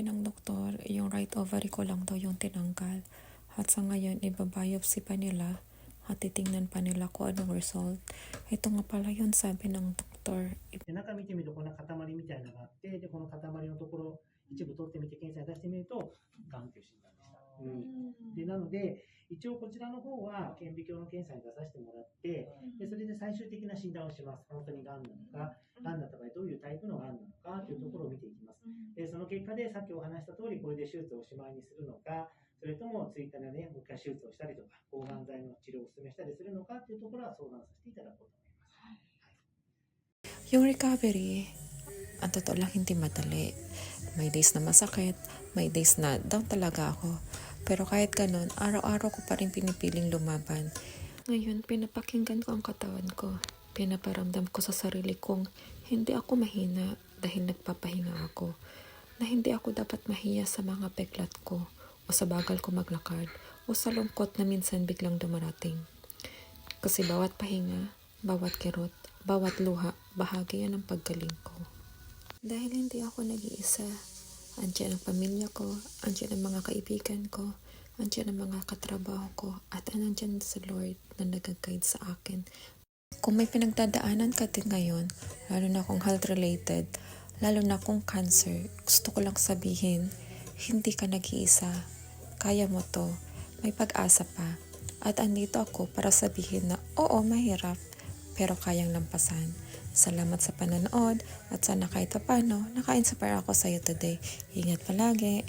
Ng doktor, yung right ovary ko lang daw yung tinanggal. At sa ngayon, ibabiopsy pa nila at titingnan pa nila kung anong result. Ito nga pala yun, sabi ng doktor. で中見てみるとこんな塊みたいなのがあって、でこの塊のところ一部取ってみて検査出してみるとがんという診断でした。でなので一応こちらの方は顕微鏡の検査に出させてもらって、でそれで最終的な診断をします。本当にがんなのか、がんだった場合どういうタイプのがんなのかというところを見ていきます。でその結果でさっきお話した通りこれで手術をおしまいにするのか、それとも追加でね、もう一回手術をしたりとか、抗がん剤の治療をお勧めしたりするのかというところは相談させていただこうと思います。Yung recovery, ang totoo lang hindi madali. May days na masakit, may days na down talaga ako. Pero kahit ganun, araw-araw ko pa rin pinipiling lumaban. Ngayon, pinapakinggan ko ang katawan ko. Pinaparamdam ko sa sarili kong hindi ako mahina dahil nagpapahinga ako. Na hindi ako dapat mahiya sa mga peklat ko o sa bagal ko maglakad o sa lungkot na minsan biglang dumarating. Kasi bawat pahinga, bawat kirot, bawat luha, bahagi yan ng paggaling ko. Dahil hindi ako nag-iisa. Andiyan ang pamilya ko, andiyan ang mga kaibigan ko, andiyan ang mga katrabaho ko, at andiyan sa Lord na nag-guide sa akin. Kung may pinagdadaanan ka din ngayon, lalo na kung health-related, lalo na kung cancer, gusto ko lang sabihin, hindi ka nag-iisa. Kaya mo to. May pag-asa pa. At andito ako para sabihin na oo, mahirap, pero kayang lampasan. Salamat sa panonood at sana kahit paano naka-inspire ako sa iyo today. Ingat palagi.